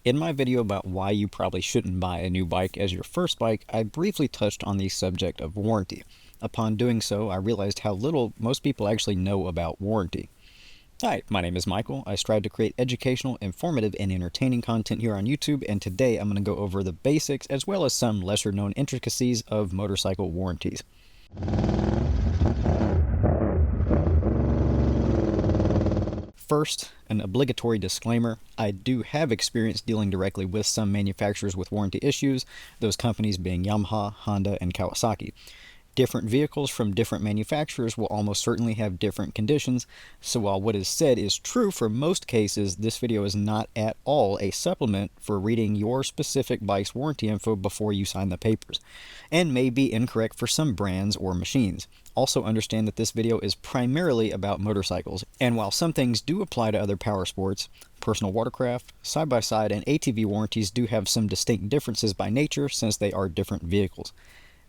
In my video about why you probably shouldn't buy a new bike as your first bike, I briefly touched on the subject of warranty. Upon doing so, I realized how little most people actually know about warranty. Hi, my name is Michael. I strive to create educational, informative, and entertaining content here on YouTube, and today I'm going to go over the basics as well as some lesser known intricacies of motorcycle warranties. First, an obligatory disclaimer. I do have experience dealing directly with some manufacturers with warranty issues, those companies being Yamaha, Honda, and Kawasaki. Different vehicles from different manufacturers will almost certainly have different conditions, so while what is said is true for most cases, this video is not at all a supplement for reading your specific bike's warranty info before you sign the papers, and may be incorrect for some brands or machines. Also understand that this video is primarily about motorcycles, and while some things do apply to other power sports, personal watercraft, side-by-side, and ATV warranties do have some distinct differences by nature since they are different vehicles.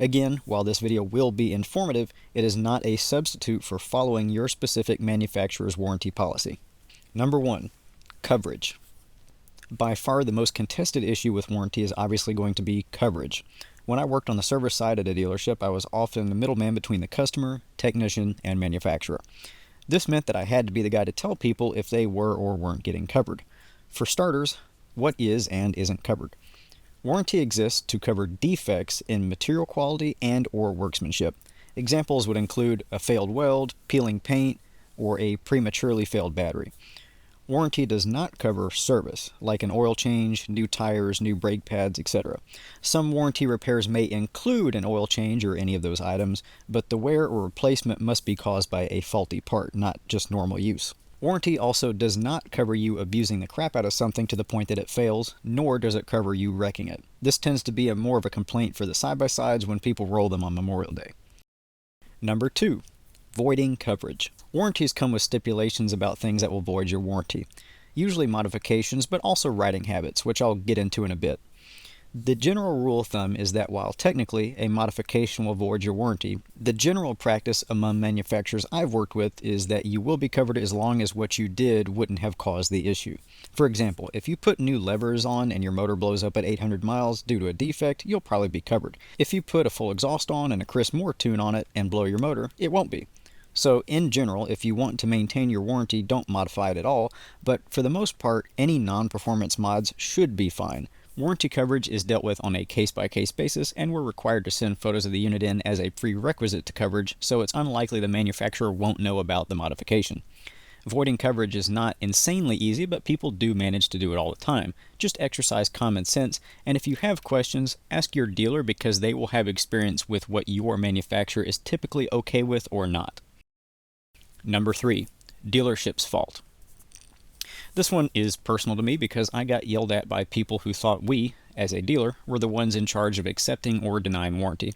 Again, while this video will be informative, it is not a substitute for following your specific manufacturer's warranty policy. Number 1. Coverage. By far the most contested issue with warranty is obviously going to be coverage. When I worked on the service side at a dealership, I was often the middleman between the customer, technician, and manufacturer. This meant that I had to be the guy to tell people if they were or weren't getting covered. For starters, what is and isn't covered? Warranty exists to cover defects in material quality and or workmanship. Examples would include a failed weld, peeling paint, or a prematurely failed battery. Warranty does not cover service, like an oil change, new tires, new brake pads, etc. Some warranty repairs may include an oil change or any of those items, but the wear or replacement must be caused by a faulty part, not just normal use. Warranty also does not cover you abusing the crap out of something to the point that it fails, nor does it cover you wrecking it. This tends to be more of a complaint for the side-by-sides when people roll them on Memorial Day. Number 2. Voiding coverage. Warranties come with stipulations about things that will void your warranty. Usually modifications, but also riding habits, which I'll get into in a bit. The general rule of thumb is that while technically a modification will void your warranty, the general practice among manufacturers I've worked with is that you will be covered as long as what you did wouldn't have caused the issue. For example, if you put new levers on and your motor blows up at 800 miles due to a defect, you'll probably be covered. If you put a full exhaust on and a Chris Moore tune on it and blow your motor, it won't be. So in general, if you want to maintain your warranty, don't modify it at all, but for the most part, any non-performance mods should be fine. Warranty coverage is dealt with on a case-by-case basis, and we're required to send photos of the unit in as a prerequisite to coverage, so it's unlikely the manufacturer won't know about the modification. Voiding coverage is not insanely easy, but people do manage to do it all the time. Just exercise common sense, and if you have questions, ask your dealer because they will have experience with what your manufacturer is typically okay with or not. Number 3. Dealership's fault. This one is personal to me because I got yelled at by people who thought we, as a dealer, were the ones in charge of accepting or denying warranty.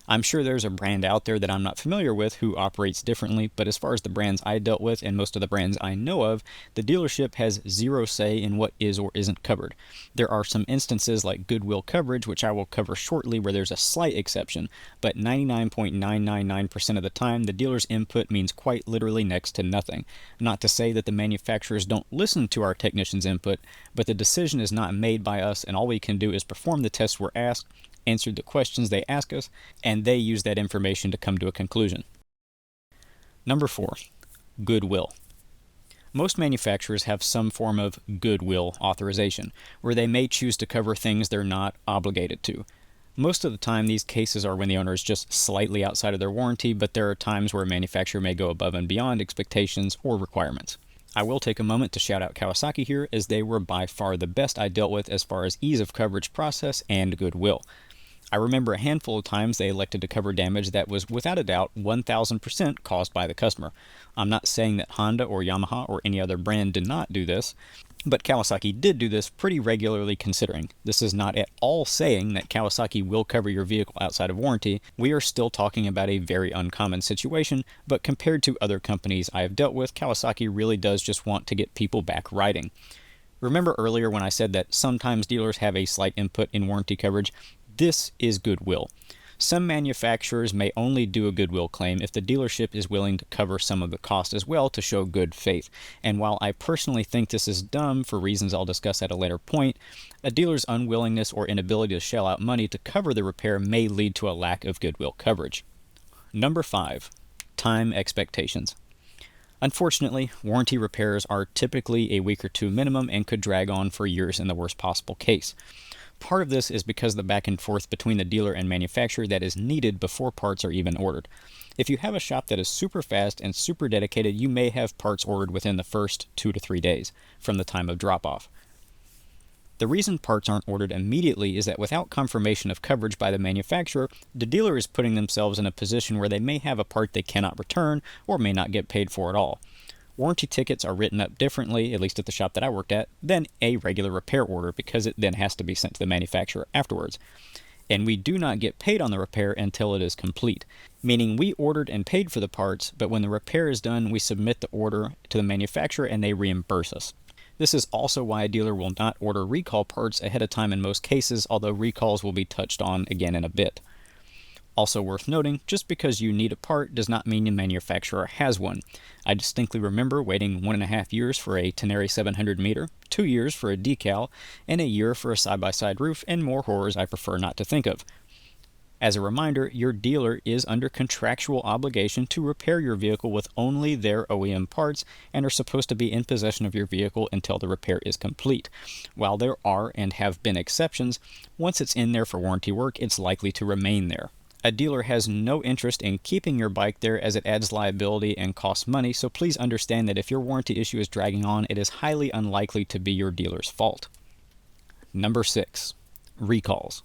I'm sure there's a brand out there that I'm not familiar with who operates differently, but as far as the brands I dealt with and most of the brands I know of, the dealership has zero say in what is or isn't covered. There are some instances like goodwill coverage, which I will cover shortly, where there's a slight exception, but 99.999% of the time, the dealer's input means quite literally next to nothing. Not to say that the manufacturers don't listen to our technicians' input, but the decision is not made by us, and all we can do is perform the tests we're asked, answer the questions they ask us, and they use that information to come to a conclusion. Number 4. Goodwill. Most manufacturers have some form of goodwill authorization, where they may choose to cover things they're not obligated to. Most of the time, these cases are when the owner is just slightly outside of their warranty, but there are times where a manufacturer may go above and beyond expectations or requirements. I will take a moment to shout out Kawasaki here, as they were by far the best I dealt with as far as ease of coverage process and goodwill. I remember a handful of times they elected to cover damage that was without a doubt 1000% caused by the customer. I'm not saying that Honda or Yamaha or any other brand did not do this, but Kawasaki did do this pretty regularly considering. This is not at all saying that Kawasaki will cover your vehicle outside of warranty. We are still talking about a very uncommon situation, but compared to other companies I have dealt with, Kawasaki really does just want to get people back riding. Remember earlier when I said that sometimes dealers have a slight input in warranty coverage? This is goodwill. Some manufacturers may only do a goodwill claim if the dealership is willing to cover some of the cost as well to show good faith. And while I personally think this is dumb for reasons I'll discuss at a later point, a dealer's unwillingness or inability to shell out money to cover the repair may lead to a lack of goodwill coverage. Number 5. Time expectations. Unfortunately, warranty repairs are typically a week or two minimum and could drag on for years in the worst possible case. Part of this is because of the back and forth between the dealer and manufacturer that is needed before parts are even ordered. If you have a shop that is super fast and super dedicated, you may have parts ordered within the first 2 to 3 days from the time of drop-off. The reason parts aren't ordered immediately is that without confirmation of coverage by the manufacturer, the dealer is putting themselves in a position where they may have a part they cannot return or may not get paid for at all. Warranty tickets are written up differently, at least at the shop that I worked at, than a regular repair order because it then has to be sent to the manufacturer afterwards. And we do not get paid on the repair until it is complete, meaning we ordered and paid for the parts, but when the repair is done, we submit the order to the manufacturer and they reimburse us. This is also why a dealer will not order recall parts ahead of time in most cases, although recalls will be touched on again in a bit. Also worth noting, just because you need a part does not mean the manufacturer has one. I distinctly remember waiting 1.5 years for a Tenere 700 meter, 2 years for a decal, and a year for a side-by-side roof, and more horrors I prefer not to think of. As a reminder, your dealer is under contractual obligation to repair your vehicle with only their OEM parts and are supposed to be in possession of your vehicle until the repair is complete. While there are and have been exceptions, once it's in there for warranty work, it's likely to remain there. A dealer has no interest in keeping your bike there as it adds liability and costs money, so please understand that if your warranty issue is dragging on, it is highly unlikely to be your dealer's fault. Number 6. Recalls.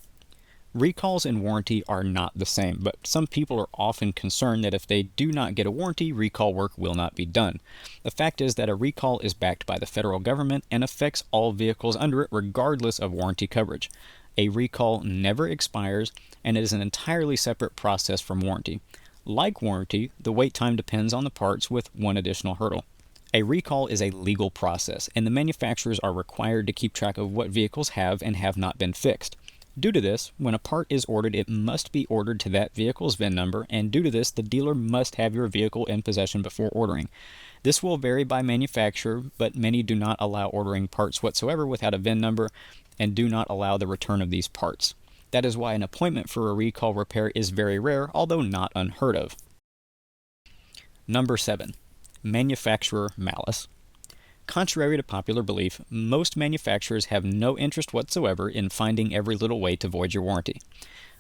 Recalls and warranty are not the same, but some people are often concerned that if they do not get a warranty, recall work will not be done. The fact is that a recall is backed by the federal government and affects all vehicles under it regardless of warranty coverage. A recall never expires, and it is an entirely separate process from warranty. Like warranty, the wait time depends on the parts with one additional hurdle. A recall is a legal process, and the manufacturers are required to keep track of what vehicles have and have not been fixed. Due to this, when a part is ordered, it must be ordered to that vehicle's VIN number, and due to this, the dealer must have your vehicle in possession before ordering. This will vary by manufacturer, but many do not allow ordering parts whatsoever without a VIN number and do not allow the return of these parts. That is why an appointment for a recall repair is very rare, although not unheard of. Number 7. Manufacturer Malice. Contrary to popular belief, most manufacturers have no interest whatsoever in finding every little way to void your warranty.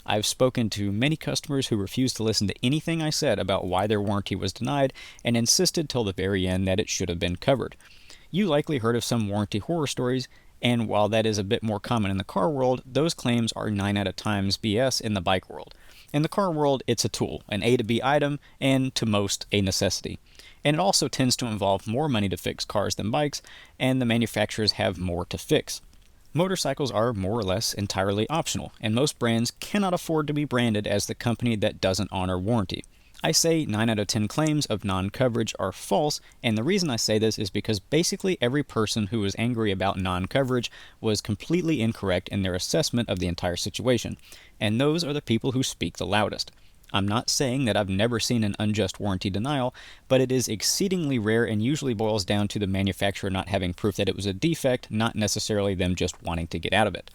I've spoken to many customers who refused to listen to anything I said about why their warranty was denied and insisted till the very end that it should have been covered. You likely heard of some warranty horror stories, and while that is a bit more common in the car world, those claims are 9 out of times BS in the bike world. In the car world, it's a tool, an A to B item, and to most, a necessity. And it also tends to involve more money to fix cars than bikes, and the manufacturers have more to fix. Motorcycles are more or less entirely optional, and most brands cannot afford to be branded as the company that doesn't honor warranty. I say 9 out of 10 claims of non-coverage are false, and the reason I say this is because basically every person who was angry about non-coverage was completely incorrect in their assessment of the entire situation, and those are the people who speak the loudest. I'm not saying that I've never seen an unjust warranty denial, but it is exceedingly rare and usually boils down to the manufacturer not having proof that it was a defect, not necessarily them just wanting to get out of it.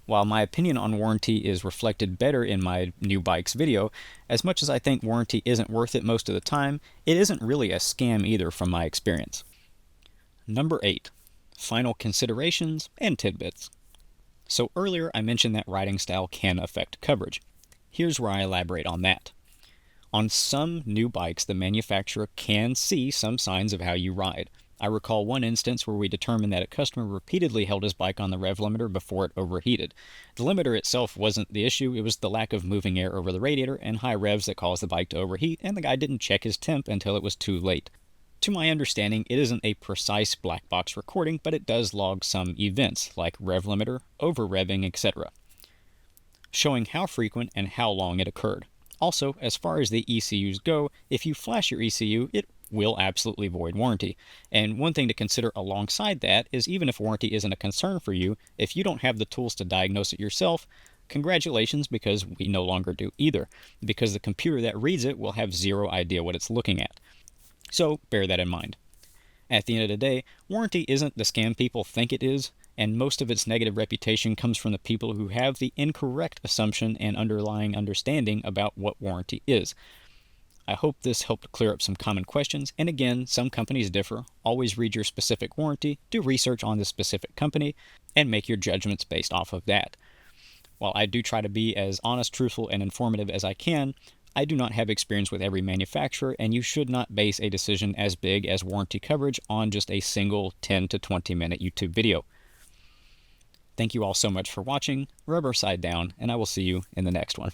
While my opinion on warranty is reflected better in my new bikes video, as much as I think warranty isn't worth it most of the time, it isn't really a scam either from my experience. Number 8. Final considerations and tidbits. So earlier I mentioned that riding style can affect coverage. Here's where I elaborate on that. On some new bikes, the manufacturer can see some signs of how you ride. I recall one instance where we determined that a customer repeatedly held his bike on the rev limiter before it overheated. The limiter itself wasn't the issue, it was the lack of moving air over the radiator and high revs that caused the bike to overheat, and the guy didn't check his temp until it was too late. To my understanding, it isn't a precise black box recording, but it does log some events, like rev limiter, over-revving, etc., showing how frequent and how long it occurred. Also, as far as the ECUs go, if you flash your ECU, it will absolutely void warranty. And one thing to consider alongside that is even if warranty isn't a concern for you, if you don't have the tools to diagnose it yourself, Congratulations, because we no longer do either, because the computer that reads it will have zero idea what it's looking at. So bear that in mind. At the end of the day, warranty isn't the scam people think it is, and most of its negative reputation comes from the people who have the incorrect assumption and underlying understanding about what warranty is. I hope this helped clear up some common questions, and again, some companies differ. Always read your specific warranty, do research on the specific company, and make your judgments based off of that. While I do try to be as honest, truthful, and informative as I can, I do not have experience with every manufacturer, and you should not base a decision as big as warranty coverage on just a single 10 to 20 minute YouTube video. Thank you all so much for watching. Rubber side down, and I will see you in the next one.